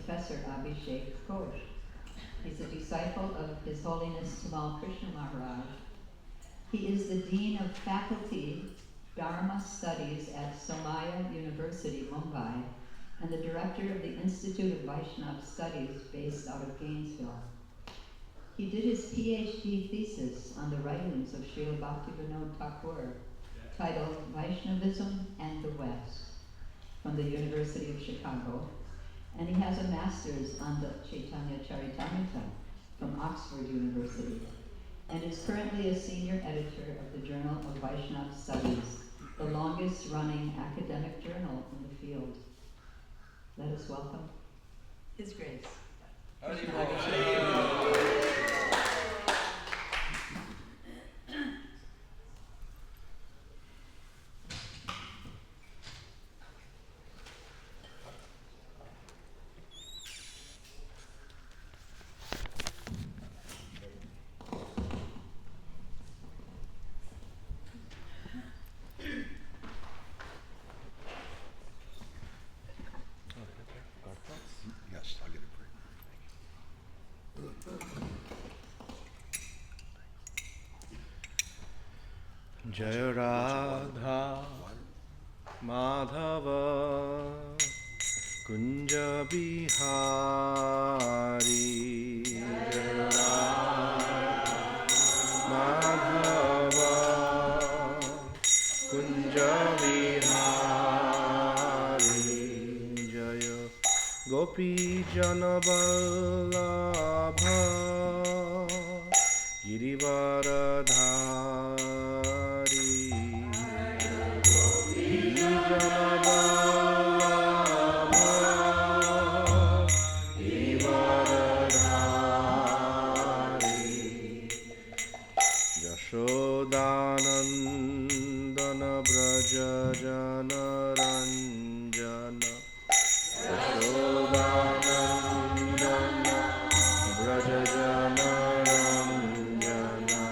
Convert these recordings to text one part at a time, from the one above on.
Professor Abhishek Ghosh. He's a disciple of His Holiness Tamal Krishna Maharaj. He is the Dean of Faculty Dharma Studies at Somaya University, Mumbai, and the Director of the Institute of Vaishnava Studies based out of Gainesville. He did his PhD thesis on the writings of Srila Bhaktivinoda Thakur, titled Vaishnavism and the West, from the University of Chicago, and he has a master's on the Chaitanya Charitamrita from Oxford University, and is currently a senior editor of the Journal of Vaishnava Studies, the longest running academic journal in the field. Let us welcome His Grace. Yes, I'll get it for you. Jaya Radha Madhava Kunja Bihari Jaya Radha Madhava Kunja Bihari Jaya Gopi Janaballabha Girivaradhari Gopi Janaballabha Girivaradhari Yashodanandana Braja Janaranjana Yashodanandana Braja Janaranjana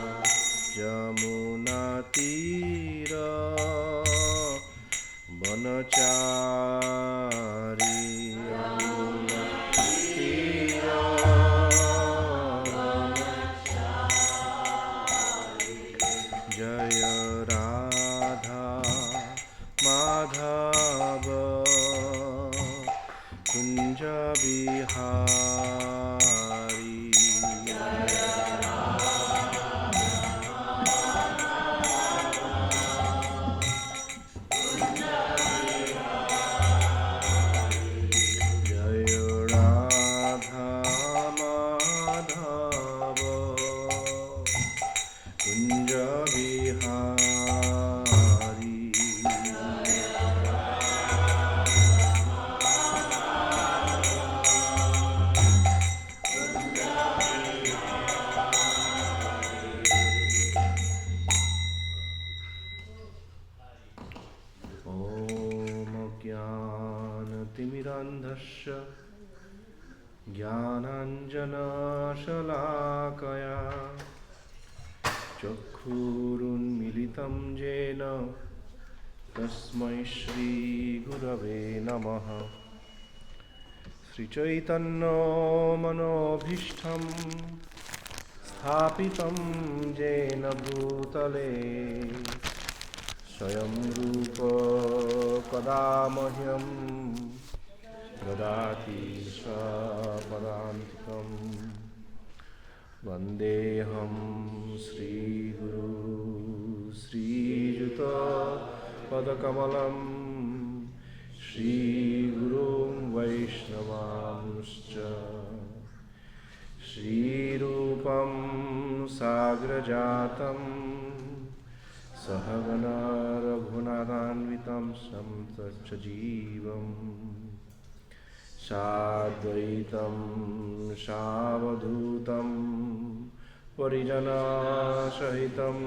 Jamunatira Banachari Yamunatira Jaya Radha Madhava Kunja Bihari Jaya Radha Madhava Kunja Bihari Om Jnanatimirandhasya Jnananjana Shalakaya Chakkhurunmilitam Jena Tasmai Shri Gurave Namaha Sri Chaitanya Manobhishtam Sthapitam Jena Bhutale Swayam Rupa Kadamahyam Dadati Swapadantikam Vandeham Sri Guru Sri Juta Padakamalam Sri Guru Vaishnavamscha Sri Rupam Sagrajatam Sahagana Raghunathanvitam Samtachajivam Sadvaitam Savadhutam Parijana Sahitam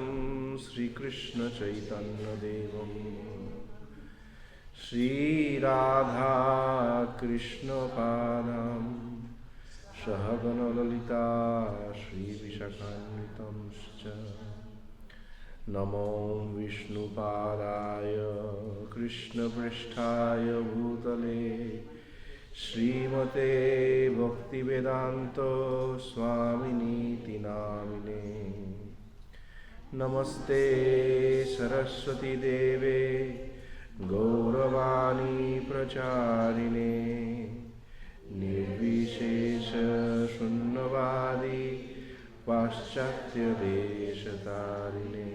Sri Krishna Chaitanya Devam Sri Radha Krishna Padam Sahagana Lalita Sri Vishakhanvitam Namo Vishnu Padaya Krishna Pristhaya Bhutale Srimate Bhaktivedanta Swaminiti Namine. Namaste Saraswati Deve Gauravani Pracharine Nirvishesha Shunnavadi Paschatya Deshatarine.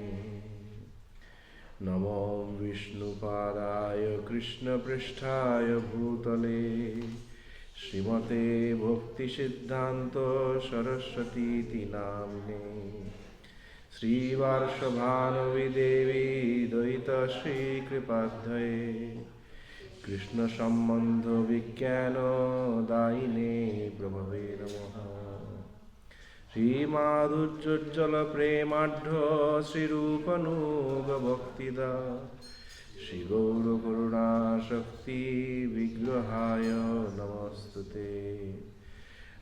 Namo Vishnupadaya Krishna Pristhaya Bhutale Srimate Bhakti Siddhanta Saraswati Namine. Sri Varshabhanavi Devi Daita Shri Kripadhaye Krishna Sambandha Vikyana Daine Prabhave Namaha. Sri Madhujjala Premadha Sri Rupanuga Bhaktida Sri Gaura Karuna Shakti Vigrahaya Namastute.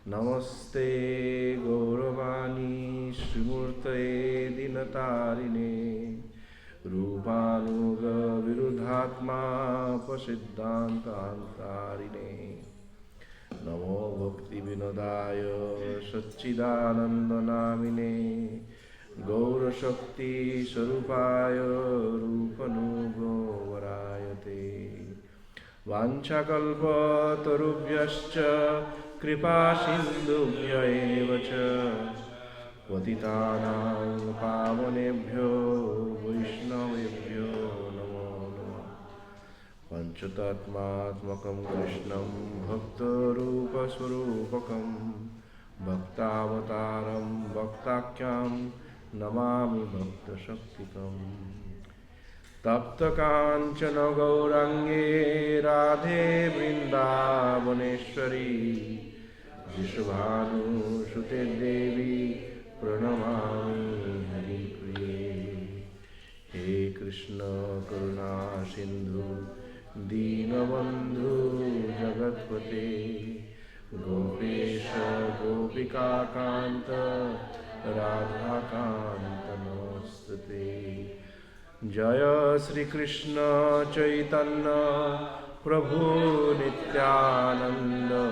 Namaste Gauravani Srimurtaye Dinatarine Rupanuga Virudhatma Pasiddhantantarine. Namo Bhaktivinodaya Satchidanandanamine Gaura Shakti Sarupaya Rupanugo Varayate. Vanchakalpa tarubhyascha kripa sindhubhya eva cha patitanam pavanebhyo vaishnavebhyo namo namah. Panchatatmatmakam Krishnam bhaktarupa swarupakam bhaktavataram bhaktakyam namami bhakta shaktikam. Tapta Kanchana Gaurange Radhe Vrindavaneshwari Vishvanu Sute Devi Pranamami Haripriye. He Krishna Karuna Sindhu Dinabandhu Jagatpate Gopesha Gopika Kanta Radha Kanta Namostate. Jaya Sri Krishna Chaitanya Prabhu Nityananda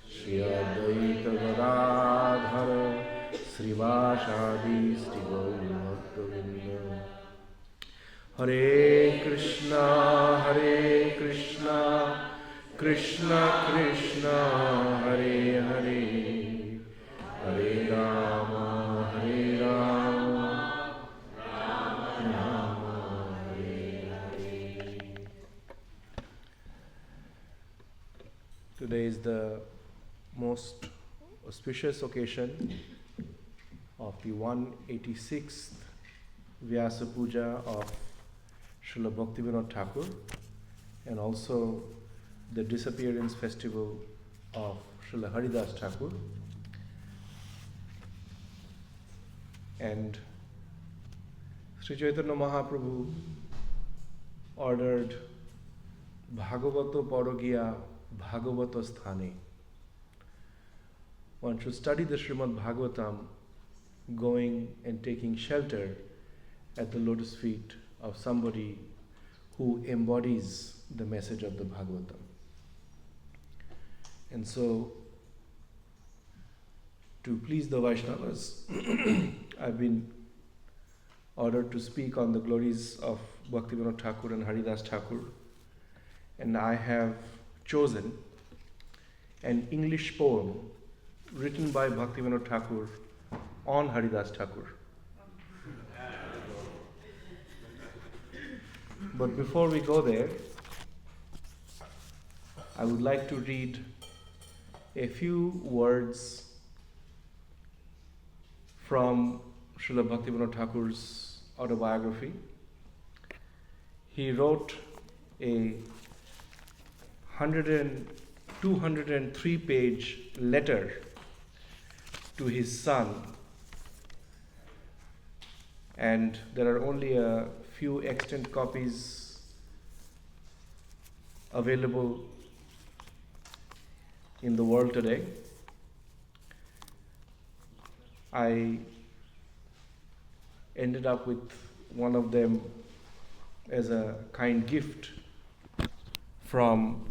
Shri Advaita Gadadhara Srivasadi Sri Gaura Bhaktavinda. Hare Krishna Krishna Krishna Hare Hare Hare Rama Hare Rama Rama Hare Hare. Today is the most auspicious occasion of the 186th Vyasa Puja of Srila Bhaktivinoda Thakur, and also the disappearance festival of Srila Haridas Thakur. And Sri Chaitanya Mahaprabhu ordered Bhagavato Parogiya Bhagavato Sthane. One should study the Srimad Bhagavatam going and taking shelter at the lotus feet of somebody who embodies the message of the Bhagavatam. And so, to please the Vaishnavas, I've been ordered to speak on the glories of Bhaktivinoda Thakur and Haridas Thakur, and I have chosen an English poem written by Bhaktivinoda Thakur on Haridas Thakur. But before we go there, I would like to read a few words from Srila Bhaktivinoda Thakur's autobiography. He wrote a 203-page letter to his son, and there are only a few extant copies available in the world today. I ended up with one of them as a kind gift from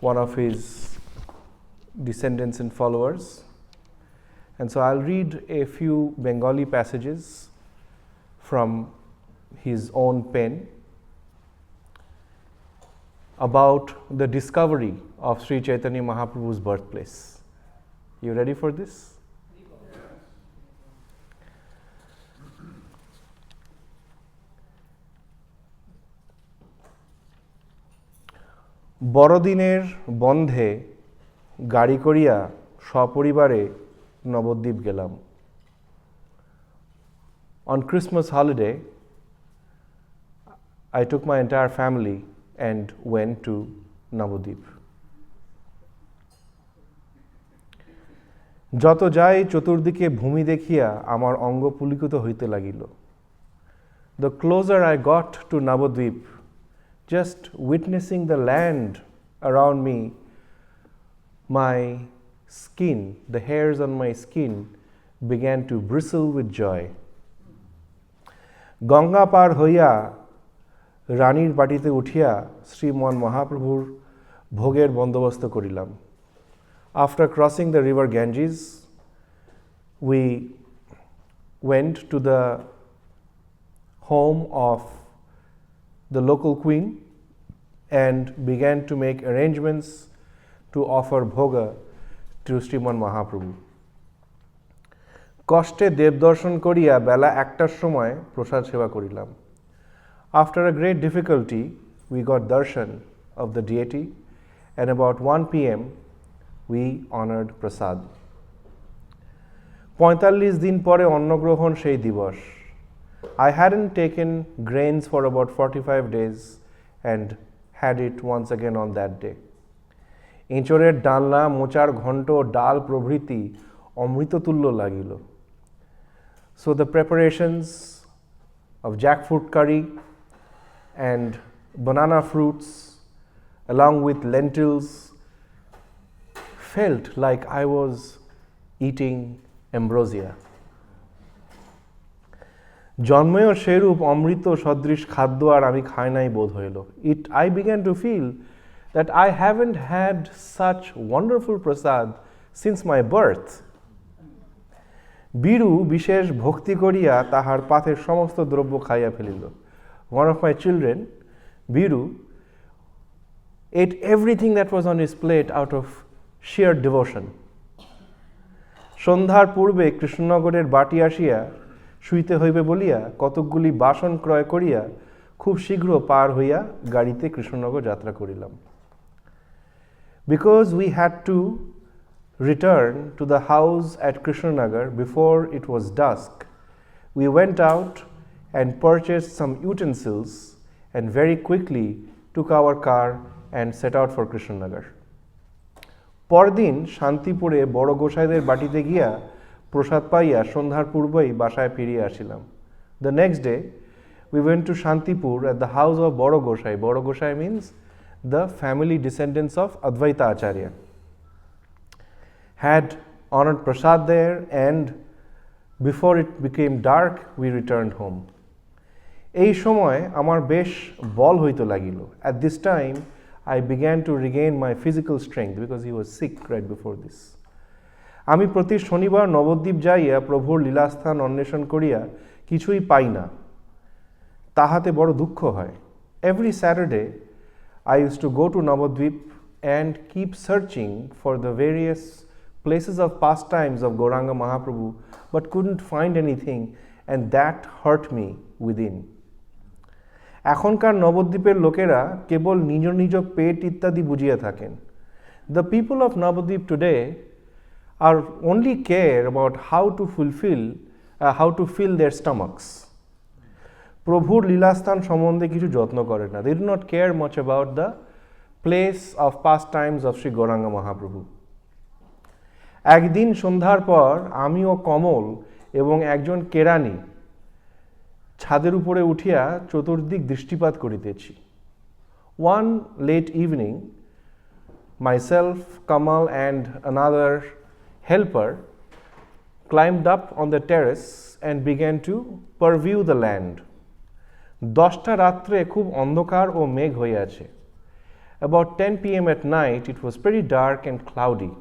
one of his descendants and followers. And so I'll read a few Bengali passages from his own pen about the discovery of Sri Chaitanya Mahaprabhu's birthplace. You ready for this? বড়দিনের বন্ধে গাড়ি করিয়া সপরিবারে নবদ্বীপ গেলাম। On Christmas holiday, I took my entire family and went to Navadvip. যত যাই চতুর্দিকে ভূমি দেখিয়া আমার অঙ্গ পুলিকিত হইতে লাগিল। The closer I got to Navadvip, just witnessing the land around me, my skin, the hairs on my skin began to bristle with joy. Ganga পার হইয়া রানীর বাটিতে উঠিয়া শ্রীমন মহাপ্রভুর ভোগের বন্দোবস্ত করিলাম। After crossing the river Ganges, we went to the home of the local queen and began to make arrangements to offer bhoga to Sriman Mahaprabhu. কষ্টে দেবদর্শন করিয়া বেলা 1টার সময় প্রসাদ সেবা করিলাম। After a great difficulty, we got darshan of the deity, and about 1 p.m. we honored prasad. 45 দিন পরে অন্নগ্রহণ সেই দিবস। I hadn't taken grains for about 45 days and had it once again on that day. এঁচড়ের ডালনা, মোচার ঘণ্ট, ডাল প্রভৃতি অমৃততুল্য লাগিল। So the preparations of jackfruit curry and banana fruits along with lentils felt like I was eating ambrosia. জন্মেও সেরূপ অমৃত সদৃশ খাদ্য আর আমি খাই নাই বোধ হইল। I began to feel that I haven't had such wonderful prasad since my birth. বীরু বিশেষ ভক্তি করিয়া তাহার পাথের সমস্ত দ্রব্য খাইয়া ফেলিল। One of my children, Biru, ate everything that was on his plate out of sheer devotion. সন্ধ্যার পূর্বে কৃষ্ণনগরের বাটি আসিয়া শুইতে হইবে বলিয়া কতকগুলি বাসন ক্রয় করিয়া খুব শীঘ্র পার হইয়া গাড়িতে কৃষ্ণনগর যাত্রা করিলাম। Because we had to return to the house at Krishnanagar before it was dusk, we went out and purchased some utensils and very quickly took our car and set out for Krishnanagar. পরদিন শান্তিপুরে বড় গোসাইদের বাটিতে গিয়া প্রসাদ পাইয়া সন্ধ্যার পূর্বেই বাসায় ফিরিয়া আসিলাম। The next day we went to Shantipur at the house of Boro Gosai. Boro Gosai means the family descendants of Advaita Acharya. Had honored prasad there, and before it became dark we returned home. এই সময় আমার বেশ বল হইতে লাগিল। At this time I began to regain my physical strength because he was sick right before this. আমি প্রতি শনিবার নবদ্বীপ যাইয়া প্রভুর লীলাস্থান অন্বেষণ করিয়া কিছুই পাই না, তাহাতে বড় দুঃখ হয়। Every Saturday I used to go to Navadvip and keep searching for the various places of pastimes of Gauranga Mahaprabhu but couldn't find anything, and that hurt me within. এখনকার নবদ্বীপের লোকেরা কেবল নিজ নিজ পেট ইত্যাদি বুঝিয়া থাকেন। The people of Navadvip today are only care about how to fill their stomachs. প্রভুর লীলাস্থান সম্বন্ধে কিছু যত্ন করে না। They do not care much about the place of pastimes of Sri Gauranga Mahaprabhu. একদিন সন্ধ্যার পর আমি ও কমল এবং একজন কেরানি ছাদের উপরে উঠিয়া চতুর্দিক দৃষ্টিপাত করিতেছি। One late evening, myself, Kamal and another helper climbed up on the terrace and began to purview the land. 10টা রাত্রে খুব অন্ধকার ও মেঘ হইয়াছে। About 10 p.m. at night, it was pretty dark and cloudy.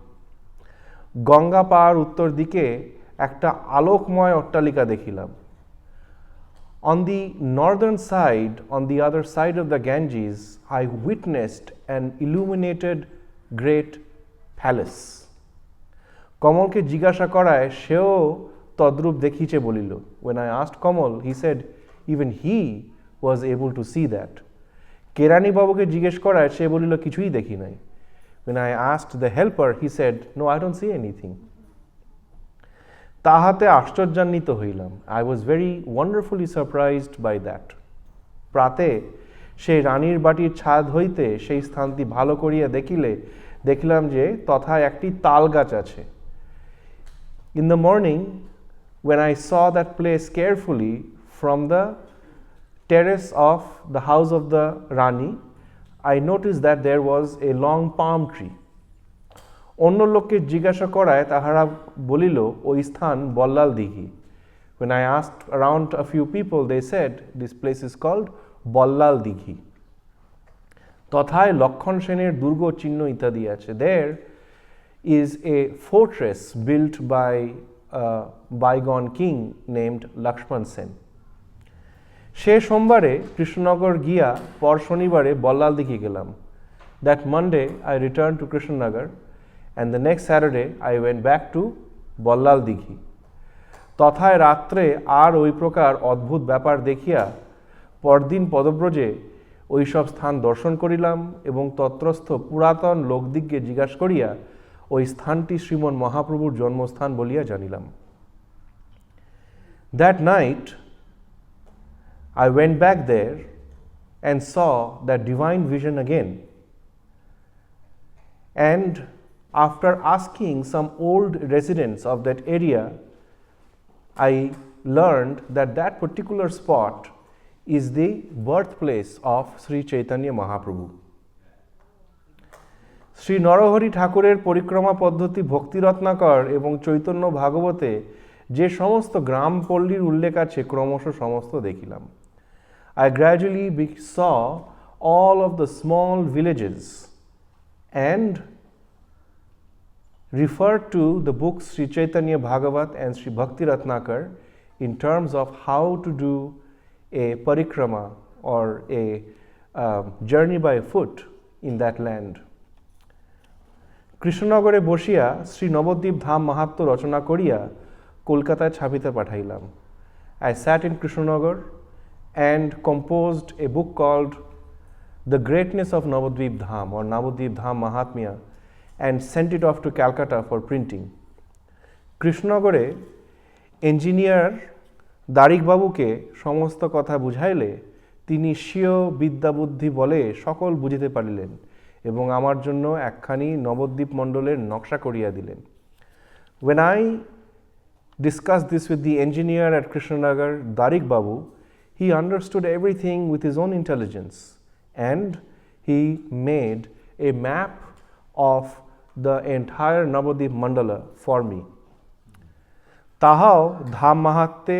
Ganga পার উত্তর দিকে একটা আলোকময় অট্টালিকা দেখিলাম। On the northern side, on the other side of the Ganges, I witnessed an illuminated great palace. কমলকে জিজ্ঞাসা করায় সেও তদ্রূপ দেখিছে বলিল। When I asked Kamal, he said even he was able to see that. কেরানি বাবুকে জিজ্ঞেস করায় সে বলিল কিছুই দেখি নাই। When I asked the helper, he said, no, I don't see anything. তাহাতে আশ্চর্যান্বিত হইলাম। I was very wonderfully surprised by that. প্রাতে সেই রানীর বাটির ছাদ হইতে সেই স্থানটি ভালো করিয়া দেখিলাম যে তথায় একটি তাল গাছ আছে। In the morning, when I saw that place carefully from the terrace of the house of the Rani, I noticed that there was a long palm tree. অন্য লোককে জিজ্ঞাসা করায় তাহারা বলিল ওই স্থান বল্লাল দিঘি। When I asked around a few people, they said this place is called Ballal দিঘি। তথায় লক্ষণ সেনের দুর্গ চিহ্ন ইত্যাদি আছে। There is a fortress built by a bygone king named Lakshman Sen. সে সোমবারে কৃষ্ণনগর গিয়া পর শনিবারে বল্লাল দিঘি গেলাম। That Monday I returned to Krishnanagar and the next Saturday I went back to Ballal দিঘি। তথায় রাত্রে আর ওই প্রকার অদ্ভুত ব্যাপার দেখিয়া পরদিন পদব্রজে ওইসব স্থান দর্শন করিলাম এবং তত্রস্থ পুরাতন লোকদিগকে জিজ্ঞাসা করিয়া ওই স্থানটি শ্রীমন মহাপ্রভুর জন্মস্থান বলিয়া জানিলাম। That night I went back there and saw that divine vision again. And after asking some old residents of that area, I learned that that particular spot is the birthplace of Sri Chaitanya Mahaprabhu. Shri Narahari ঠাকুরের পরিক্রমা পদ্ধতি ভক্তিরত্নাকর এবং চৈতন্য ভাগবতে যে সমস্ত গ্রাম পল্লীর উল্লেখ আছে ক্রমশ সমস্ত দেখিলাম। I gradually saw all of the small villages and referred to the books Sri Chaitanya Bhagavat and Sri Bhakti Ratnakar in terms of how to do a parikrama or a journey by foot in that land. কৃষ্ণনগরে বসিয়া শ্রী নবদ্বীপ ধাম মাহাত্ম্য রচনা করিয়া কলকাতায় ছাপিতে পাঠাইলাম। I sat in Krishnanagar and composed a book called The Greatness of Navadvip Dham or Navadvip Dham Mahatmya and sent it off to Calcutta for printing. কৃষ্ণনগরে engineer দারিক বাবুকে সমস্ত কথা বুঝাইলে তিনি স্বীয় বিদ্যাবুদ্ধি বলে সকল বুঝিতে পারিলেন এবং আমার জন্য একখানি নবদ্বীপ মণ্ডলের নকশা করিয়া দিলেন। When I discussed this with the engineer at Krishnanagar, Darik Babu, he understood everything with his own intelligence and he made a map of the entire Navadvip Mandala for me. তাহাও ধাম মাহাত্ম্যে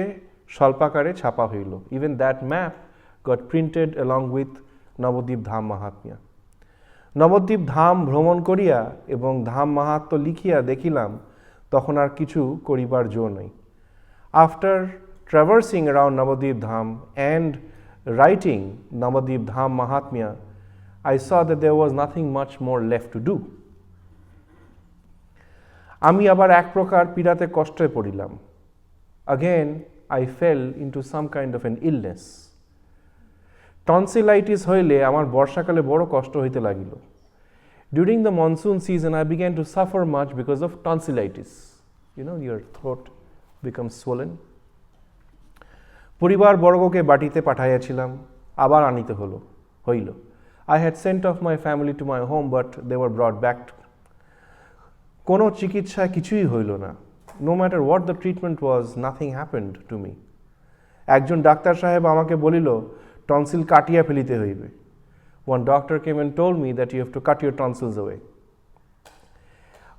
স্বল্পাকারে ছাপা হইল। Even that map got printed along with Nabadwip ধাম মাহাত্ম্য। নবদ্বীপ ধাম ভ্রমণ করিয়া এবং ধাম মাহাত্ম্য লিখিয়া দেখিলাম তখন আর কিছু করিবার জো নাই। After traversing around Navadvip Dham and writing Navadvip Dham Mahatmya, I saw that there was nothing much more left to do. আমি আবার এক প্রকার পীড়াতে কষ্টে পড়িলাম। Again, I fell into some kind of an illness. Tonsillitis হইলে আমার বর্ষাকালে বড় কষ্ট হইতে লাগিল। During the monsoon season, I began to suffer much because of tonsillitis. You know, your throat becomes swollen. পরিবার বর্গকে বাটিতে পাঠাইয়াছিলাম, আবার আনিতে হইল। I had sent off my family to my home, but they were brought back. কোনো চিকিৎসা কিছুই হইল না। No matter what the treatment was, nothing happened to me. একজন ডাক্তার সাহেব আমাকে বলিল টনসিল কাটিয়া ফেলিতে হইবে। One doctor came and told me that you have to cut your tonsils away.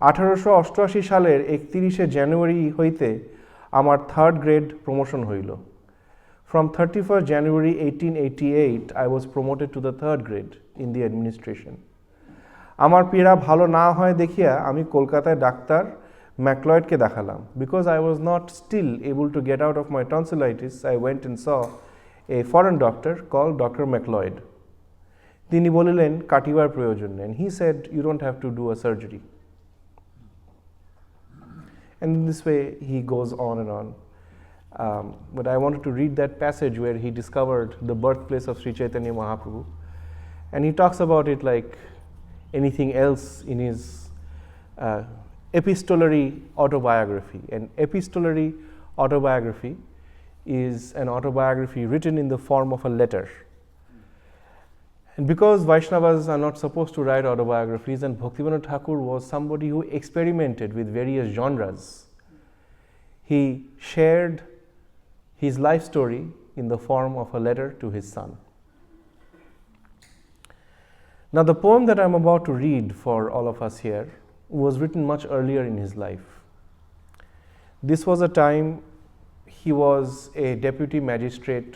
1888 সালের 31 জানুয়ারি হইতে আমার থার্ড গ্রেড প্রমোশন হইল। From 31st January 1888, I was promoted to the third grade in the administration. আমার পীড়া ভালো না হয় দেখিয়া আমি কলকাতায় ডাক্তার ম্যাকলয়েডকে দেখালাম. Because I was not still able to get out of my tonsillitis, I went and saw a foreign doctor called Dr. McLeod. তিনি বলিলেন কাটিবার প্রয়োজন নেই. And he said, you don't have to do a surgery. And in this way, he goes on and on. But I wanted to read that passage where he discovered the birthplace of Sri Chaitanya Mahaprabhu. And he talks about it like anything else in his epistolary autobiography. An epistolary autobiography is an autobiography written in the form of a letter. And because Vaishnavas are not supposed to write autobiographies, and Bhaktivinoda Thakur was somebody who experimented with various genres, he shared his life story in the form of a letter to his son. Now, the poem that I'm about to read for all of us here was written much earlier in his life. This was a time he was a deputy magistrate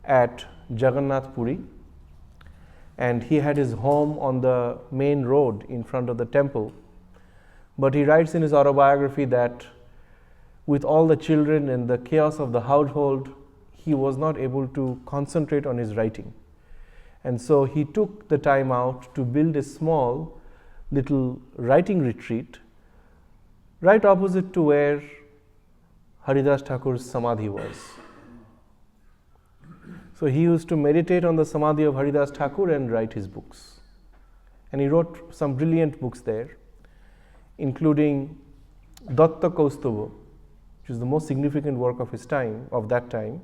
at Jagannath Puri, and he had his home on the main road in front of the temple. But he writes in his autobiography that with all the children and the chaos of the household, he was not able to concentrate on his writing. And so he took the time out to build a small little writing retreat right opposite to where Haridas Thakur's samadhi was. So he used to meditate on the samadhi of Haridas Thakur and write his books. And he wrote some brilliant books there, including Datta Kaustubha, which is the most significant work of his time, of that time.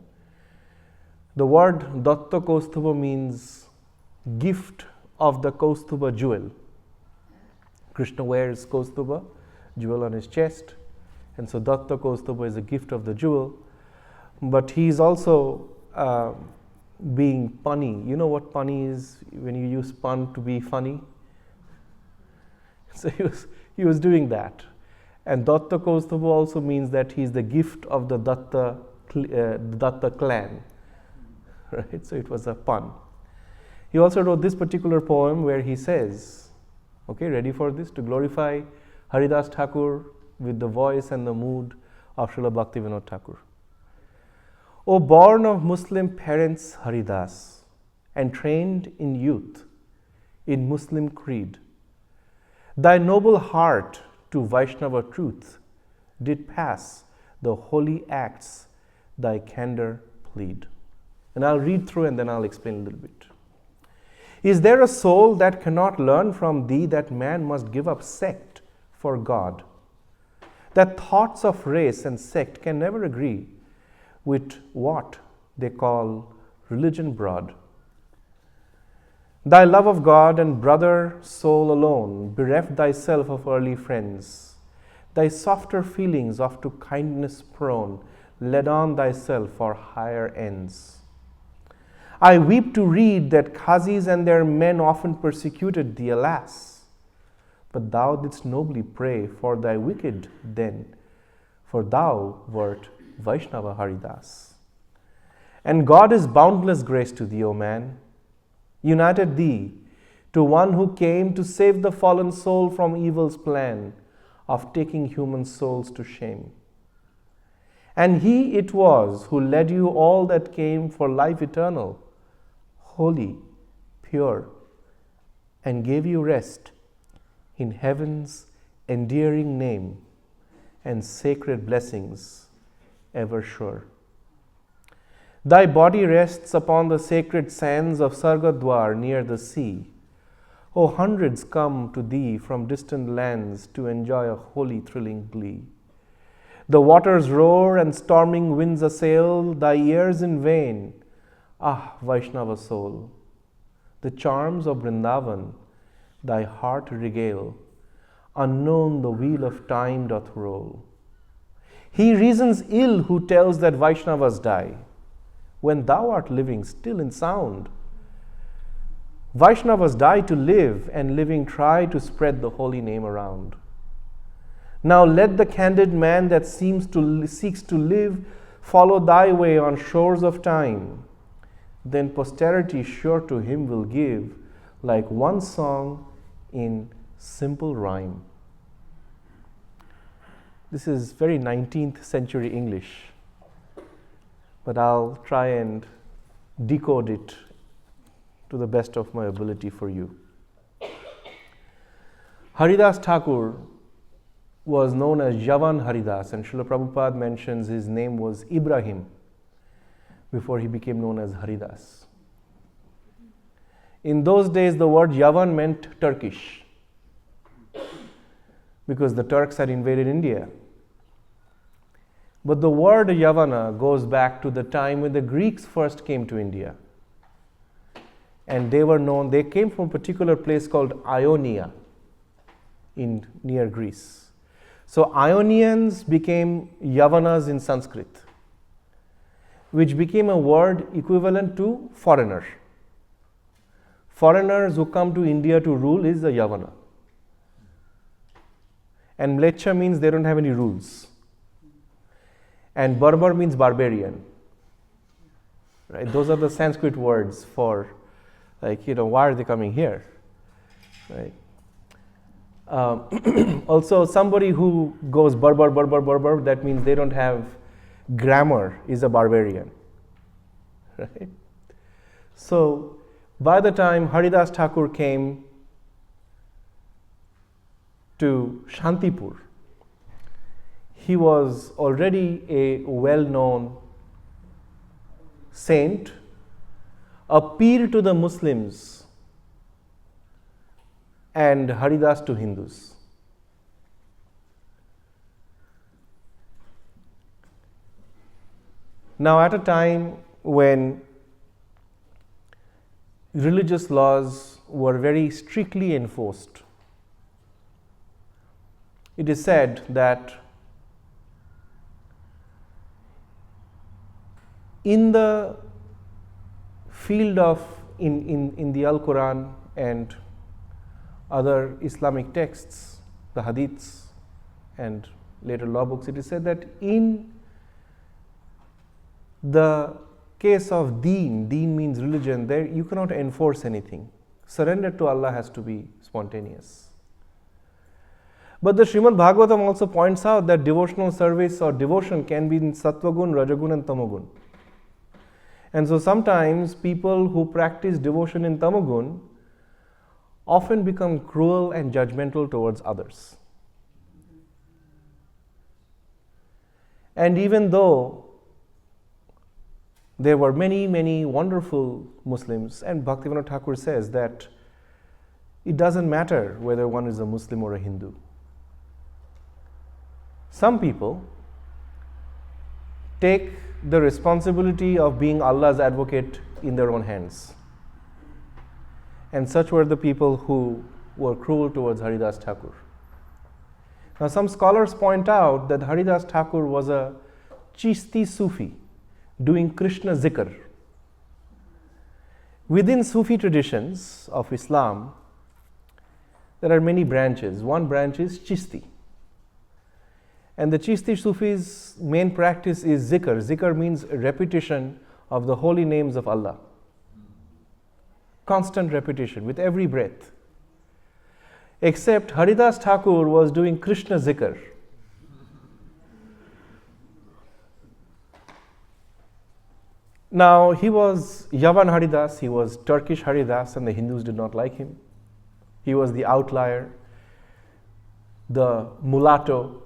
The word Datta Kaustubha means gift of the Kaustubha jewel. Krishna wears Kaustubha jewel on his chest, and so Datta Kaustubha is a gift of the jewel. But he is also being punny. You know what punny is when you use pun to be funny? So he was doing that. And Datta Kaustubha also means that he is the gift of the Datta clan. Right? So it was a pun. He also wrote this particular poem where he says, okay, ready for this? To glorify Haridas Thakur with the voice and the mood of Srila Bhaktivinoda Thakur. O born of Muslim parents Haridas, and trained in youth in Muslim creed, thy noble heart to Vaishnava truth did pass the holy acts thy candor plead. And I'll read through and then I'll explain a little bit. Is there a soul that cannot learn from thee that man must give up sect for God? That thoughts of race and sect can never agree with what they call religion broad. Thy love of God and brother soul alone bereft thyself of early friends. Thy softer feelings of to kindness prone led on thyself for higher ends. I weep to read that Khazis and their men often persecuted thee, alas. But thou didst nobly pray for thy wicked then, for thou wert Vaishnava Haridas. And God is boundless grace to thee, O man, united thee to one who came to save the fallen soul from evil's plan of taking human souls to shame. And he it was who led you all that came for life eternal, holy, pure, and gave you rest in heaven's endearing name and sacred blessings ever sure. Thy body rests upon the sacred sands of Sargadwar near the sea. O hundreds come to thee from distant lands to enjoy a holy thrilling glee. The waters roar and storming winds assail thy ears in vain. Ah, Vaishnava soul, the charms of Vrindavan thy heart regale, unknown the wheel of time doth roll. He reasons ill who tells that Vaishnavas die, when thou art living still in sound. Vaishnavas die to live, and living try to spread the holy name around. Now let the candid man that seeks to live follow thy way on shores of time. Then posterity sure to him will give, like one song in simple rhyme. This is very 19th century English, but I'll try and decode it to the best of my ability for you. Haridas Thakur was known as Yavan Haridas, and Srila Prabhupada mentions his name was Ibrahim before he became known as Haridas. In those days, the word Yavan meant Turkish because the Turks had invaded India. But the word Yavana goes back to the time when the Greeks first came to India. And they came from a particular place called Ionia near Greece. So Ionians became Yavanas in Sanskrit, which became a word equivalent to foreigner. Foreigners who come to India to rule is a Yavana. And Mleccha means they don't have any rules. And Berber means barbarian. Right? Those are the Sanskrit words for, why are they coming here? Right? Also, somebody who goes Berber, that means they don't have grammar, is a barbarian. Right? So, by the time Haridas Thakur came to Shantipur, he was already a well-known saint, a peer to the Muslims and Haridas to Hindus. Now, at a time when religious laws were very strictly enforced, it is said that in the field of, in the Al-Quran and other Islamic texts, the hadiths and later law books, it is said that in the case of deen means religion, there you cannot enforce anything. Surrender to Allah has to be spontaneous. But the Srimad Bhagavatam also points out that devotional service or devotion can be in Sattvagun, Rajagun and Tamagun. And so sometimes people who practice devotion in Tamagun often become cruel and judgmental towards others. And even though there were many, many wonderful Muslims, and Bhaktivinoda Thakur says that it doesn't matter whether one is a Muslim or a Hindu. Some people take the responsibility of being Allah's advocate in their own hands. And such were the people who were cruel towards Haridas Thakur. Now, some scholars point out that Haridas Thakur was a Chishti Sufi doing Krishna zikr. Within Sufi traditions of Islam, there are many branches. One branch is Chishti. And the Chishti Sufis' main practice is zikr. Zikr means repetition of the holy names of Allah. Constant repetition with every breath. Except Haridas Thakur was doing Krishna zikr. Now, he was Yavan Haridas, he was Turkish Haridas, and the Hindus did not like him. He was the outlier, the mulatto.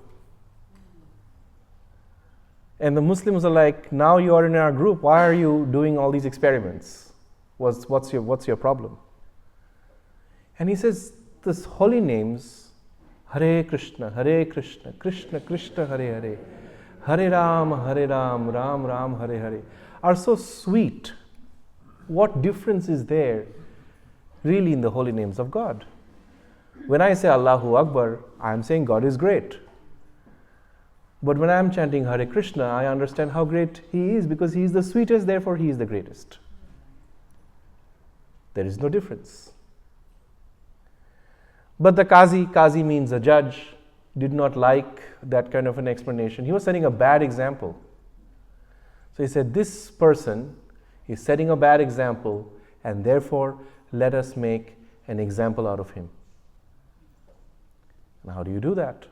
And the Muslims are like, now you are in our group, why are you doing all these experiments? What's your problem? And he says, this holy names, Hare Krishna, Krishna Krishna, Hare Hare, Hare Ram, Ram Ram, Hare Hare, are so sweet. What difference is there really in the holy names of God? When I say Allahu Akbar, I am saying God is great. But when I am chanting Hare Krishna, I understand how great He is because He is the sweetest, therefore He is the greatest. There is no difference. But the Qazi means a judge, did not like that kind of an explanation. He was setting a bad example. So he said, this person is setting a bad example, and therefore let us make an example out of him. And how do you do that?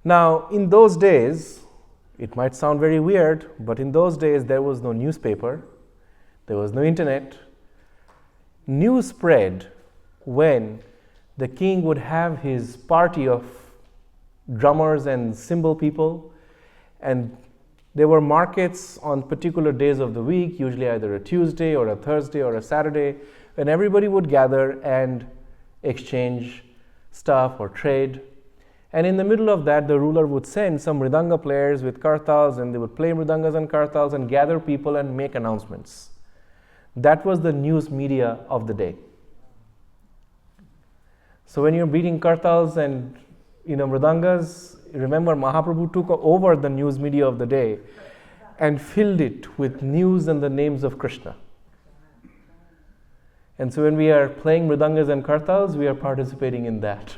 Now, in those days, it might sound very weird, but in those days there was no newspaper, there was no internet. News spread when the king would have his party of drummers and cymbal people, and there were markets on particular days of the week, usually either a Tuesday or a Thursday or a Saturday, when everybody would gather and exchange stuff or trade. And in the middle of that, the ruler would send some mridanga players with kartals, and they would play mridangas and kartals and gather people and make announcements. That was the news media of the day. So when you're beating kartals and mridangas, remember Mahaprabhu took over the news media of the day and filled it with news and the names of Krishna. And so when we are playing mridangas and kartals, we are participating in that.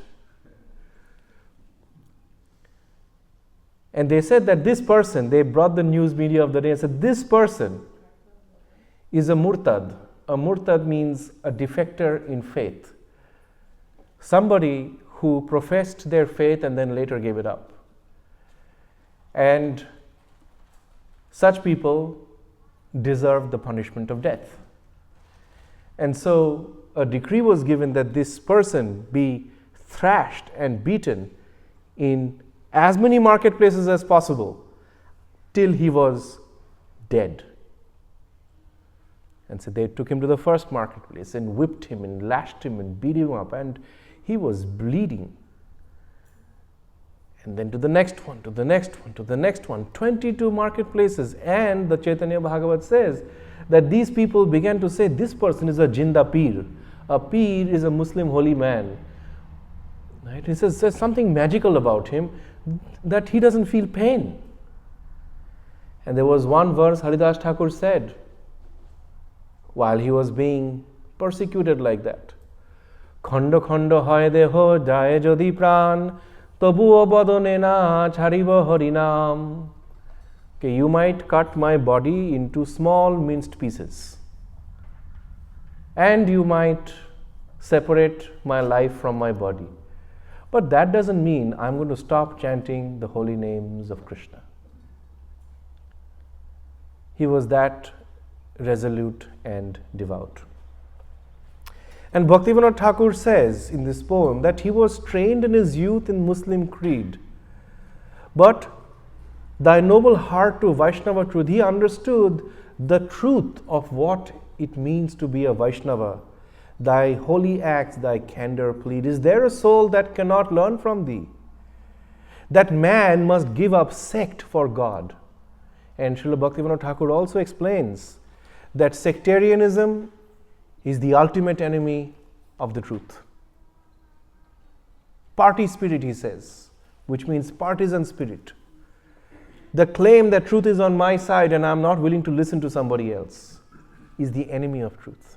And they said that this person, they brought the news media of the day and said, this person is a murtad. A murtad means a defector in faith. Somebody who professed their faith and then later gave it up. And such people deserve the punishment of death. And so a decree was given that this person be thrashed and beaten in as many marketplaces as possible till he was dead. And so they took him to the first marketplace and whipped him and lashed him and beat him up, and he was bleeding. And then to the next one, to the next one, to the next one, 22 marketplaces. And the Chaitanya Bhagavat says that these people began to say, this person is a jinda peer. A peer is a Muslim holy man. Right? He says there's something magical about him, that he doesn't feel pain. And there was one verse Haridas Thakur said while he was being persecuted like that. Khanda khanda hoy deho jaye jodi pran tabuo badone na chharibo harinam. Okay, you might cut my body into small minced pieces, and you might separate my life from my body. But that doesn't mean I'm going to stop chanting the holy names of Krishna. He was that resolute and devout. And Bhaktivinoda Thakur says in this poem that he was trained in his youth in Muslim creed. But thy noble heart to Vaishnava truth, he understood the truth of what it means to be a Vaishnava. Thy holy acts, thy candor plead. Is there a soul that cannot learn from thee? That man must give up sect for God. And Srila Bhaktivinoda Thakur also explains that sectarianism is the ultimate enemy of the truth. Party spirit, he says, which means partisan spirit. The claim that truth is on my side and I'm not willing to listen to somebody else is the enemy of truth.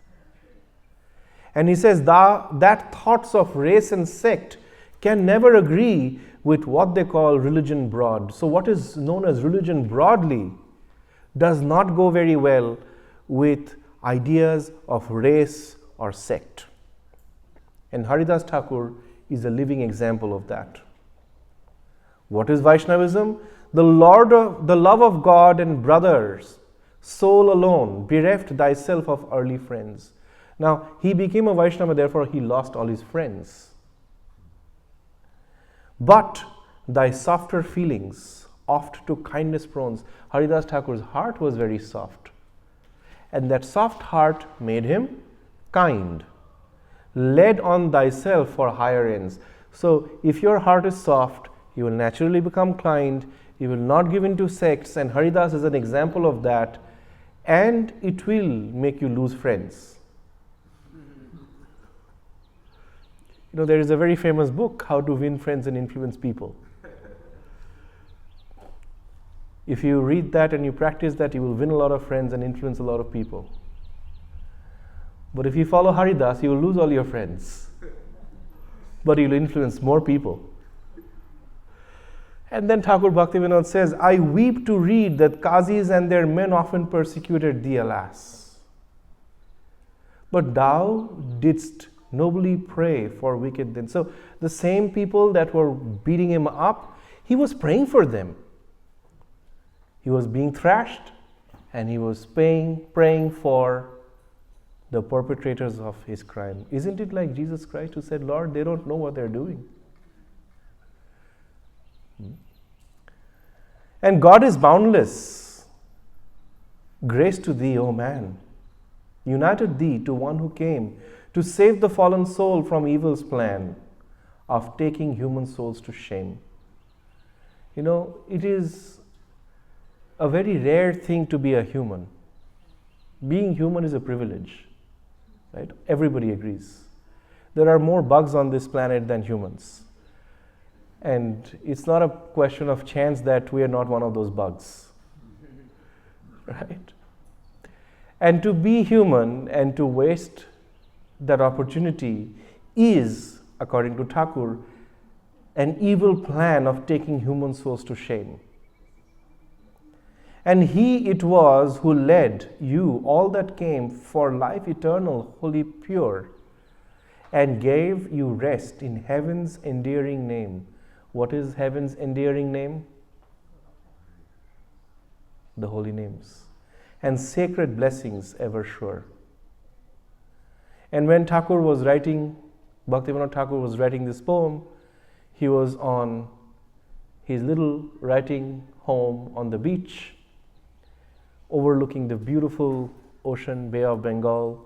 And he says that thoughts of race and sect can never agree with what they call religion broad. So what is known as religion broadly does not go very well with ideas of race or sect. And Haridas Thakur is a living example of that. What is Vaishnavism? The love of God and brothers, soul alone, bereft thyself of early friends. Now, he became a Vaishnava, therefore he lost all his friends. But thy softer feelings, oft to kindness prone. Haridas Thakur's heart was very soft. And that soft heart made him kind. Led on thyself for higher ends. So, if your heart is soft, you will naturally become kind. You will not give in to sects. And Haridas is an example of that. And it will make you lose friends. There is a very famous book, How to Win Friends and Influence People. If you read that and you practice that, you will win a lot of friends and influence a lot of people. But if you follow Haridas, you will lose all your friends. But you will influence more people. And then Thakur Bhaktivinoda says, I weep to read that Qazis and their men often persecuted thee, alas. But thou didst nobly pray for wicked then. So the same people that were beating him up, he was praying for them. He was being thrashed and he was praying for the perpetrators of his crime. Isn't it like Jesus Christ who said, Lord, they don't know what they're doing? And God is boundless. Grace to thee, O man, united thee to one who came to save the fallen soul from evil's plan of taking human souls to shame. It is a very rare thing to be a human. Being human is a privilege, right? Everybody agrees. There are more bugs on this planet than humans. And it's not a question of chance that we are not one of those bugs, right? And to be human and to waste that opportunity is, according to Thakur, an evil plan of taking human souls to shame. And he it was who led you, all that came, for life eternal, wholly pure, and gave you rest in heaven's endearing name. What is heaven's endearing name? The holy names. And sacred blessings ever sure. And when Bhaktivinoda Thakur was writing this poem, he was on his little writing home on the beach, overlooking the beautiful ocean, Bay of Bengal,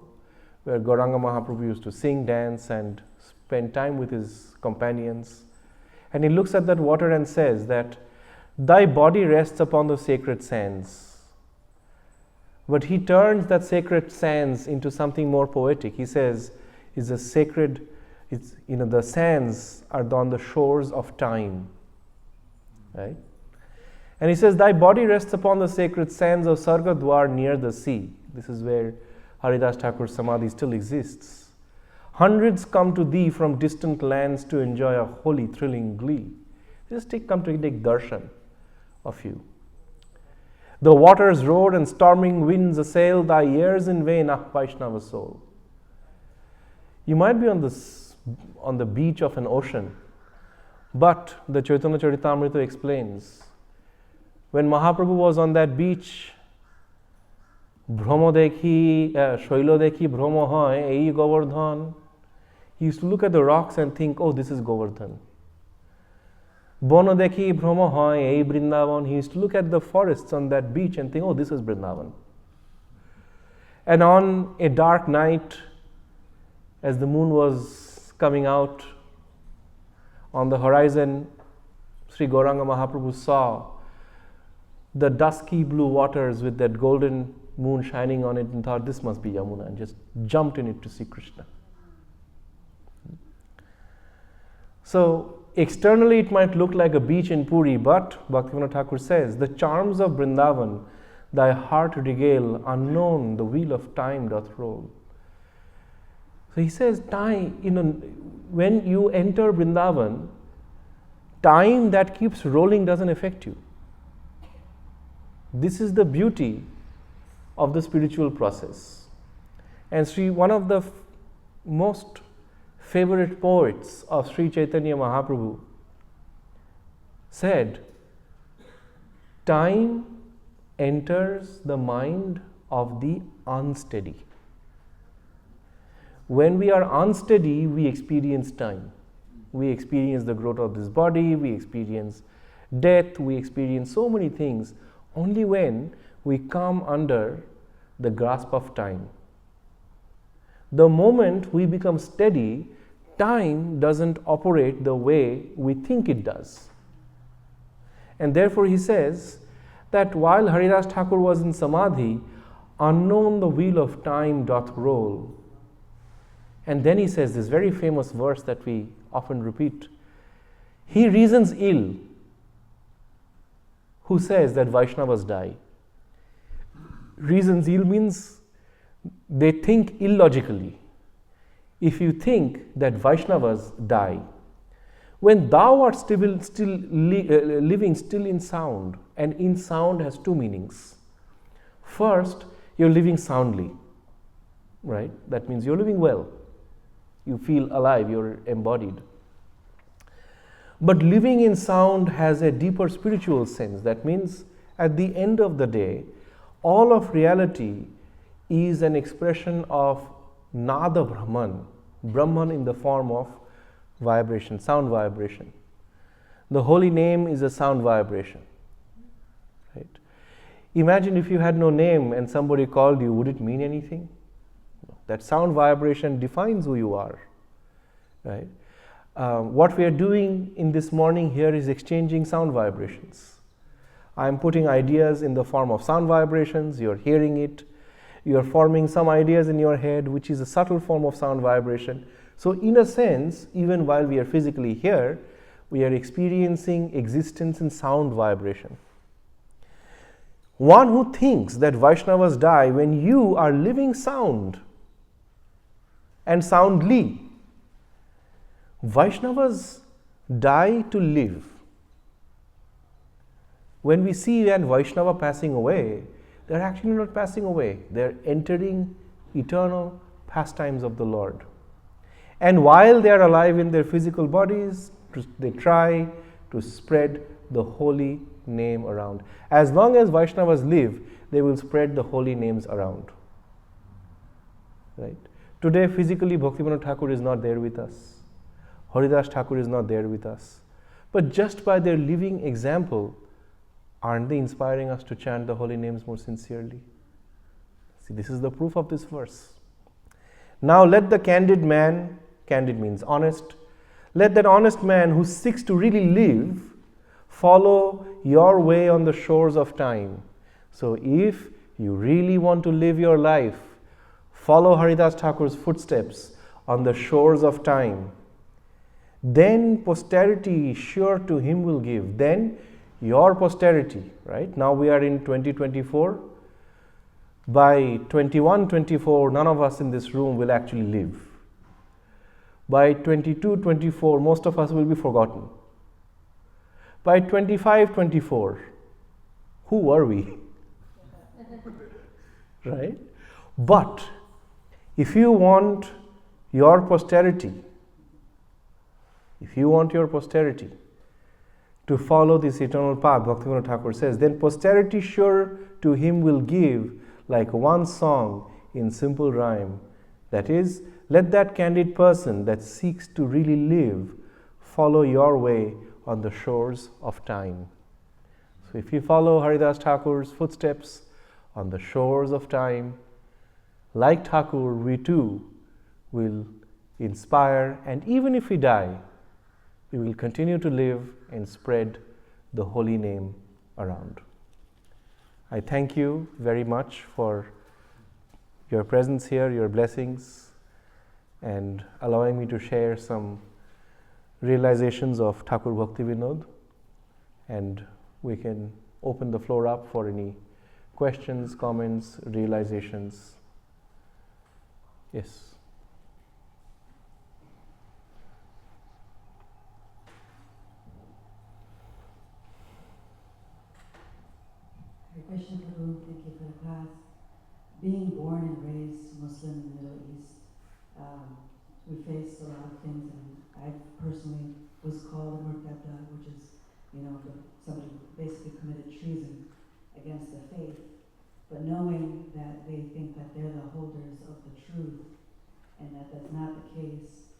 where Gauranga Mahaprabhu used to sing, dance, and spend time with his companions. And he looks at that water and says that, thy body rests upon the sacred sands. But he turns that sacred sands into something more poetic. He says, the sands are on the shores of time. Right? And he says, thy body rests upon the sacred sands of Sargadwar near the sea. This is where Haridas Thakur's Samadhi still exists. Hundreds come to thee from distant lands to enjoy a holy, thrilling glee. Just come to take darshan of you. The waters roar and storming winds assail thy ears in vain, Vaishnava soul. You might be on the beach of an ocean, but the Chaitanya Charitamrita explains, when Mahaprabhu was on that beach, Bhromo dekhi, Shoilo dekhi Bhromo hoy, ei Govardhan. He used to look at the rocks and think, oh, this is Govardhan. Bono dekhi Bhromo hoy, ei Vrindavan. He used to look at the forests on that beach and think, oh, this is Vrindavan. And on a dark night, as the moon was coming out on the horizon, Sri Gauranga Mahaprabhu saw the dusky blue waters with that golden moon shining on it and thought, this must be Yamuna, and just jumped in it to see Krishna. So externally it might look like a beach in Puri, but Bhaktivinoda Thakur says, the charms of Vrindavan thy heart regale, unknown the wheel of time doth roll. So he says, time, when you enter Vrindavan, time that keeps rolling doesn't affect you. This is the beauty of the spiritual process. And one of the most favorite poets of Sri Chaitanya Mahaprabhu said, time enters the mind of the unsteady. When we are unsteady, we experience time. We experience the growth of this body, we experience death, we experience so many things only when we come under the grasp of time. The moment we become steady, time doesn't operate the way we think it does. And therefore he says that while Haridas Thakur was in Samadhi, unknown the wheel of time doth roll. And then he says this very famous verse that we often repeat. He reasons ill who says that Vaishnavas die. Reasons ill means they think illogically. If you think that Vaishnavas die, when thou art still living still in sound, and in sound has two meanings. First, you're living soundly, right? That means you're living well. You feel alive, you're embodied. But living in sound has a deeper spiritual sense. That means at the end of the day, all of reality is an expression of Nada Brahman, Brahman in the form of vibration, sound vibration. The holy name is a sound vibration. Right? Imagine if you had no name and somebody called you, would it mean anything? No. That sound vibration defines who you are. Right? What we are doing in this morning here is exchanging sound vibrations. I am putting ideas in the form of sound vibrations, you're hearing it, you're forming some ideas in your head, which is a subtle form of sound vibration. So in a sense, even while we are physically here, we are experiencing existence in sound vibration. One who thinks that Vaishnavas die when you are living sound and soundly. Vaishnavas die to live. When we see an Vaishnava passing away, they're actually not passing away. They're entering eternal pastimes of the Lord. And while they are alive in their physical bodies, they try to spread the holy name around. As long as Vaishnavas live, they will spread the holy names around. Right? Today, physically, Bhaktivinoda Thakur is not there with us. Haridas Thakur is not there with us. But just by their living example, aren't they inspiring us to chant the holy names more sincerely? See, this is the proof of this verse. Now let the candid man, candid means honest, let that honest man who seeks to really live follow your way on the shores of time. So if you really want to live your life, follow Haridas Thakur's footsteps on the shores of time. Then posterity sure to him will give. Then your posterity, right? Now we are in 2024. By 21-24, none of us in this room will actually live. By 22-24, most of us will be forgotten. By 25-24, who were we? Right? But if you want your posterity, to follow this eternal path, Bhaktivinoda Thakur says, then posterity sure to him will give like one song in simple rhyme. That is, let that candid person that seeks to really live follow your way on the shores of time. So if you follow Haridas Thakur's footsteps on the shores of time, like Thakur, we too will inspire, and even if we die, we will continue to live and spread the holy name around. I thank you very much for your presence here, your blessings, and allowing me to share some realizations of Thakur Bhaktivinoda. And we can open the floor up for any questions, comments, realizations. Yes. Krishna Prabhu, thank you for the class. Being born and raised Muslim in the Middle East, we faced a lot of things, and I personally was called a murtada, which is, somebody who basically committed treason against the faith. But knowing that they think that they're the holders of the truth, and that that's not the case,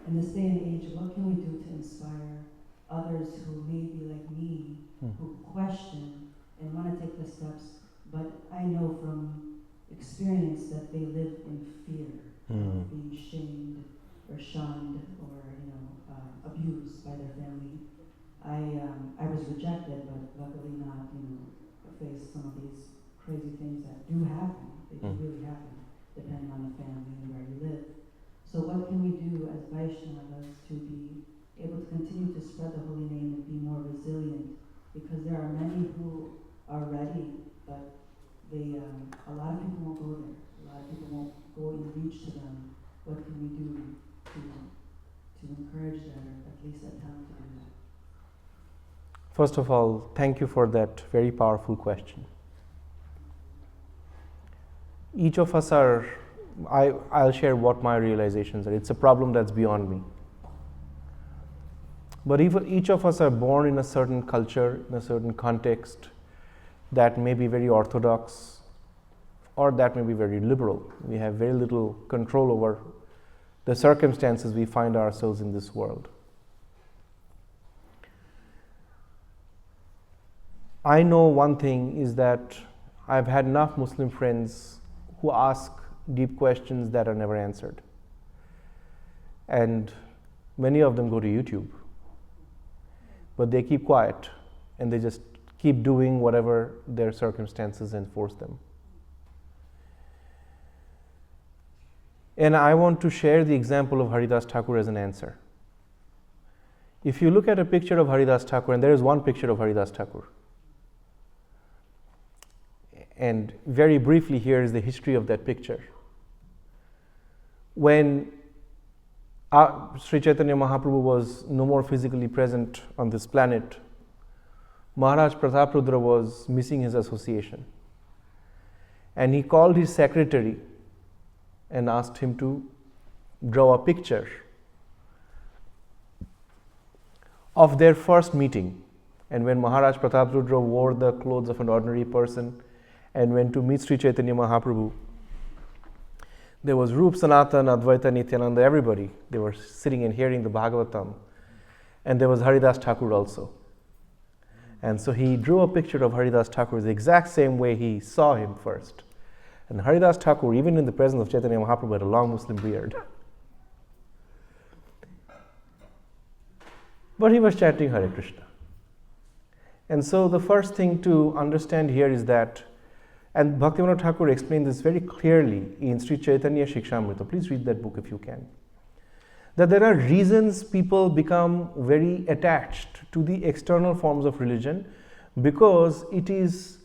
in this day and age, what can we do to inspire others who may be like me, who question and want to take the steps, but I know from experience that they live in fear of being shamed or shunned or abused by their family. I was rejected, but luckily not face some of these crazy things that do happen. They do really happen, depending on the family and where you live. So what can we do as Vaishnavas to be able to continue to spread the holy name and be more resilient? Because there are many who are ready, but a lot of people won't go there. A lot of people won't go and reach to them. What can we do to encourage them, or at least attempt to do that? First of all, thank you for that very powerful question. Each of us are I'll share what my realizations are. It's a problem that's beyond me. But if each of us are born in a certain culture, in a certain context, that may be very orthodox or that may be very liberal. We have very little control over the circumstances we find ourselves in this world. I know one thing is that I've had enough Muslim friends who ask deep questions that are never answered. And many of them go to YouTube. But they keep quiet and they just keep doing whatever their circumstances enforce them. And I want to share the example of Haridas Thakur as an answer. If you look at a picture of Haridas Thakur, and there is one picture of Haridas Thakur, and very briefly here is the history of that picture. When Sri Chaitanya Mahaprabhu was no more physically present on this planet, Maharaj Prataprudra was missing his association. And he called his secretary and asked him to draw a picture of their first meeting. And when Maharaj Prataprudra wore the clothes of an ordinary person and went to meet Sri Chaitanya Mahaprabhu, there was Rup Sanatan, Advaita, Nityananda, everybody. They were sitting and hearing the Bhagavatam. And there was Haridas Thakur also. And so he drew a picture of Haridas Thakur the exact same way he saw him first. And Haridas Thakur, even in the presence of Chaitanya Mahaprabhu, had a long Muslim beard. But he was chanting Hare Krishna. And so the first thing to understand here is that, and Bhaktivinoda Thakur explained this very clearly in Sri Chaitanya Shikshamrita. Please read that book if you can. That there are reasons people become very attached to the external forms of religion because it is,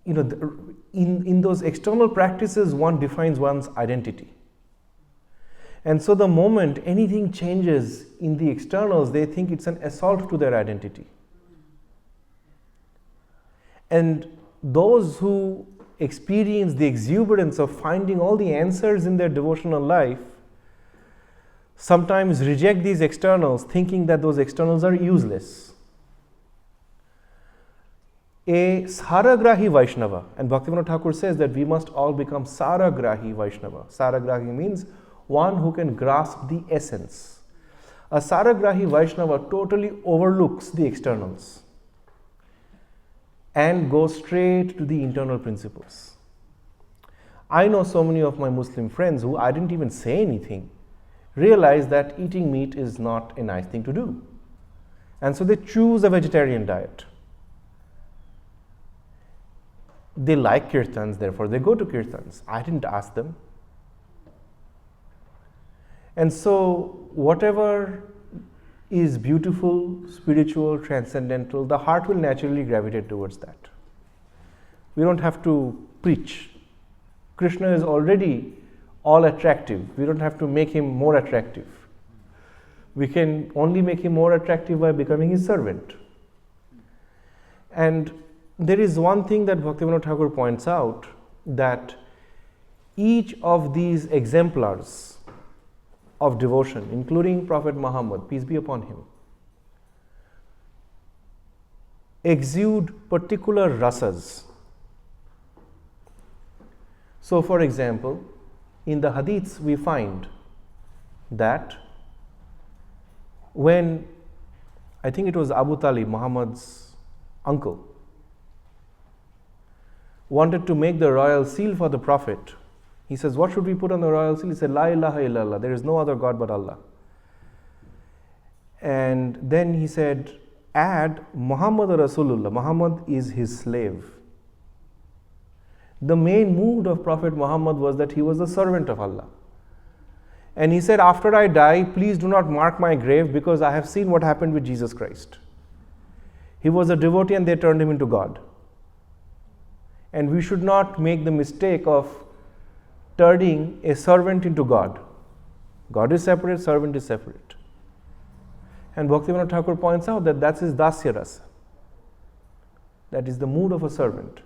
in those external practices one defines one's identity. And so the moment anything changes in the externals, they think it's an assault to their identity. And those who experience the exuberance of finding all the answers in their devotional life sometimes reject these externals, thinking that those externals are useless. A Saragrahi Vaishnava, and Bhaktivinoda Thakur says that we must all become Saragrahi Vaishnava. Saragrahi means one who can grasp the essence. A Saragrahi Vaishnava totally overlooks the externals and go straight to the internal principles. I know so many of my Muslim friends who I didn't even say anything, realize that eating meat is not a nice thing to do. And so they choose a vegetarian diet. They like kirtans, therefore they go to kirtans. I didn't ask them. And so whatever is beautiful, spiritual, transcendental, the heart will naturally gravitate towards that. We don't have to preach. Krishna is already all attractive. We don't have to make him more attractive. We can only make him more attractive by becoming his servant. And there is one thing that Bhaktivinoda Thakur points out, that each of these exemplars of devotion, including Prophet Muhammad, peace be upon him, exude particular rasas. So, for example, in the hadiths we find that when, I think it was Abu Talib, Muhammad's uncle, wanted to make the royal seal for the Prophet, he says, what should we put on the royal seal? He said, La ilaha illallah, there is no other God but Allah. And then he said, add Muhammad Rasulullah, Muhammad is his slave. The main mood of Prophet Muhammad was that he was the servant of Allah. And he said, after I die, please do not mark my grave, because I have seen what happened with Jesus Christ. He was a devotee and they turned him into God. And we should not make the mistake of turning a servant into God. God is separate, servant is separate. And Bhaktivinoda Thakur points out that that's his dasya rasa. That is the mood of a servant.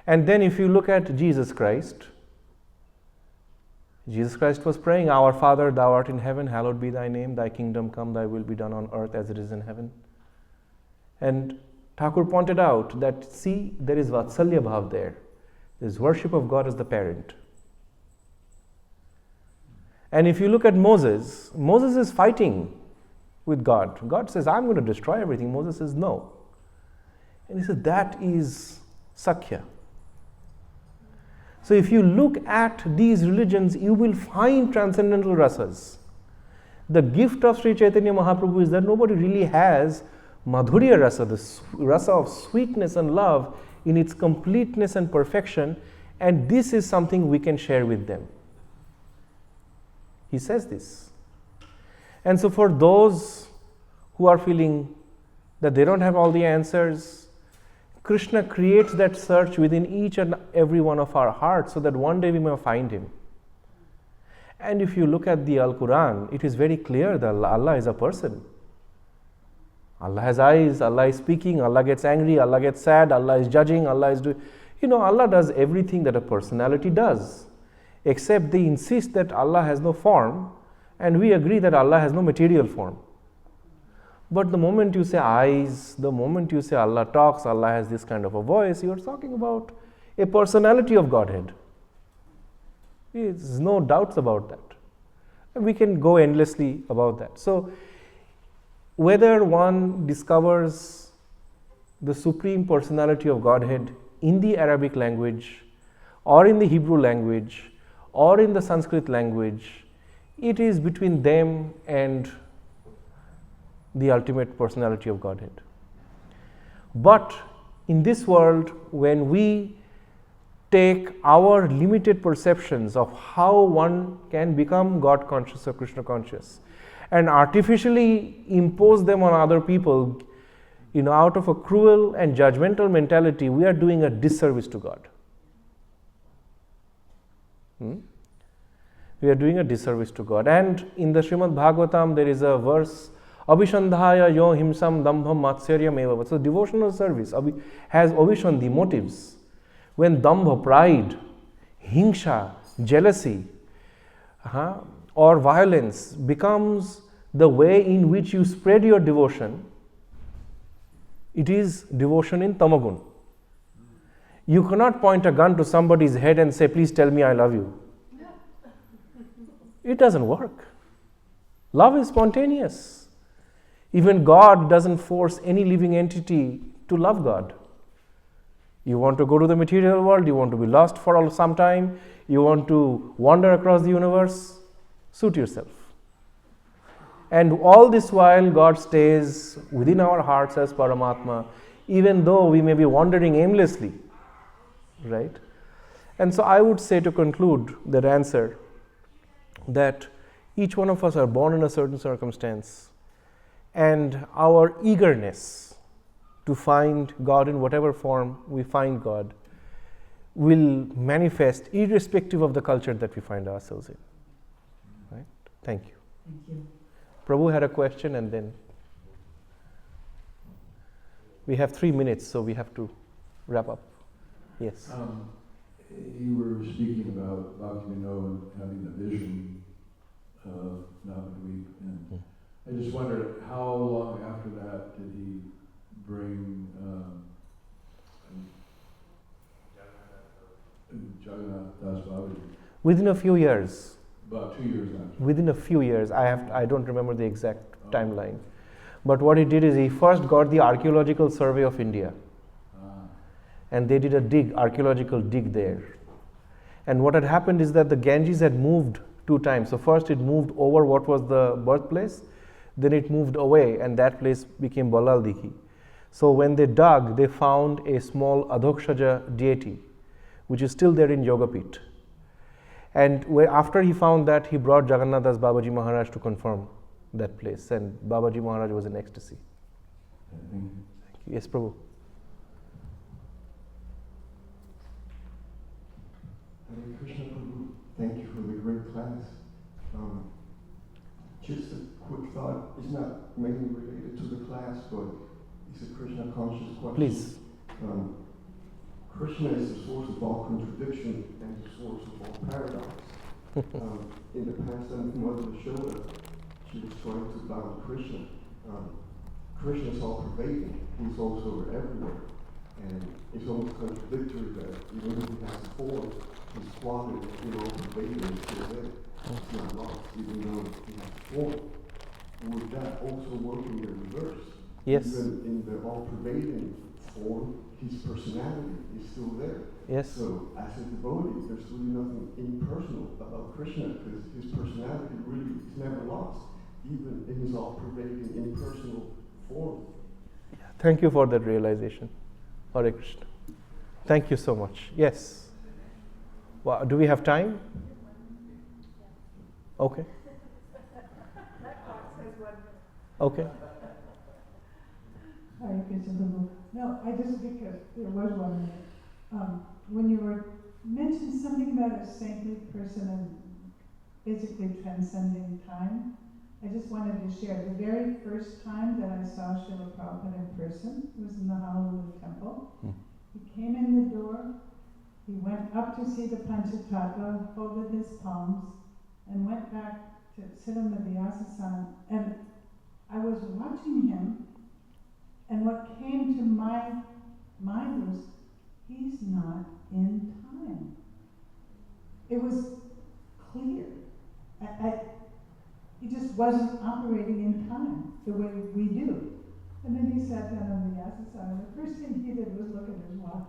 And then if you look at Jesus Christ, Jesus Christ was praying, Our Father, thou art in heaven, hallowed be thy name, thy kingdom come, thy will be done on earth as it is in heaven. And Thakur pointed out that, see, there is Vatsalya Bhav there. There is worship of God as the parent. And if you look at Moses, Moses is fighting with God. God says, I'm going to destroy everything. Moses says, no. And he said, that is Sakhya. So if you look at these religions, you will find transcendental rasas. The gift of Sri Chaitanya Mahaprabhu is that nobody really has Madhurya rasa, the rasa of sweetness and love in its completeness and perfection, and this is something we can share with them. He says this. And so for those who are feeling that they don't have all the answers, Krishna creates that search within each and every one of our hearts so that one day we may find Him. And if you look at the Al-Quran, it is very clear that Allah is a person. Allah has eyes, Allah is speaking, Allah gets angry, Allah gets sad, Allah is judging, Allah is doing... Allah does everything that a personality does. Except they insist that Allah has no form, and we agree that Allah has no material form. But the moment you say eyes, the moment you say Allah talks, Allah has this kind of a voice, you are talking about a personality of Godhead. There's no doubts about that. And we can go endlessly about that. So, whether one discovers the Supreme Personality of Godhead in the Arabic language, or in the Hebrew language, or in the Sanskrit language, it is between them and the ultimate personality of Godhead. But in this world, when we take our limited perceptions of how one can become God conscious or Krishna conscious and artificially impose them on other people, out of a cruel and judgmental mentality, we are doing a disservice to God. We are doing a disservice to God. And in the Srimad Bhagavatam, there is a verse, Abhishandhaya yo himsam dambham matsaryam eva. So devotional service has abhishandhi, motives. When dambha, pride, hingsha, jealousy, or violence becomes the way in which you spread your devotion, it is devotion in tamagun. You cannot point a gun to somebody's head and say, please tell me I love you. It doesn't work. Love is spontaneous. Even God doesn't force any living entity to love God. You want to go to the material world, you want to be lost for some time, you want to wander across the universe, suit yourself. And all this while, God stays within our hearts as Paramatma, even though we may be wandering aimlessly. Right? And so I would say, to conclude that answer, that each one of us are born in a certain circumstance, and our eagerness to find God in whatever form we find God will manifest irrespective of the culture that we find ourselves in. Right? Thank you. Thank you. Prabhu had a question, and then we have 3 minutes, so we have to wrap up. Yes. You were speaking about Bhaktivinoda having a vision of Navadvip, and I just wondered how long after that did he bring Jagannath Das Babaji? Within a few years. About 2 years after. Within a few years. I don't remember the exact timeline. But what he did is he first got the Archaeological Survey of India. And they did a archaeological dig there. And what had happened is that the Ganges had moved 2 times. So first it moved over what was the birthplace, then it moved away, and that place became Balal Dikhi. So when they dug, they found a small Adhokshaja deity, which is still there in Yogapit. And after he found that, he brought Jagannath Das Babaji Maharaj to confirm that place, and Babaji Maharaj was in ecstasy. Thank you. Yes, Prabhu. Hare Krishna Prabhu, thank you for the great class. Just a quick thought, it's not mainly related to the class, but it's a Krishna conscious question. Please. Krishna is the source of all contradiction and the source of all paradox. In the past, Mother Yashoda, she was trying to bound Krishna. Krishna is all pervading. He's also everywhere. And it's almost contradictory that even if he has a form, his quality, all pervading is still there. It's not lost, even though he has a form. Would that also work in the reverse? Yes. Even in the all-pervading form, his personality is still there. Yes. So, as a devotee, there's really nothing impersonal about Krishna because his personality really is never lost, even in his all-pervading impersonal form. Thank you for that realization. Hare Krishna. Thank you so much. Yes. Wow. Do we have time? Okay. Okay. Hare Krishna Prabhu. No, I just, because there was 1 minute. When you were mentioning something about a saintly person and basically transcending time, I just wanted to share the very first time that I saw Srila Prabhupada in person was in the Honolulu temple. He came in the door, he went up to see the Panchatattva, folded his palms, and went back to sit on the Vyasa-san. And I was watching him, and what came to my mind was, he's not in time. It was clear. He just wasn't operating in time the way we do. And then he sat down on the Vyasa-san, and the first thing he did was look at his watch.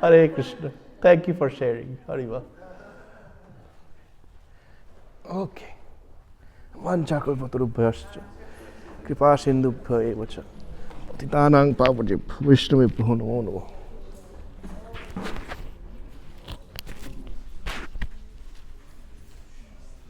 Hare Krishna. Thank you for sharing. Hariva. Okay. Vanchakalpatarubhyascha kripa sindubhya eva cha patitanang pavanebhyo Vaishnavebhyo namo namo.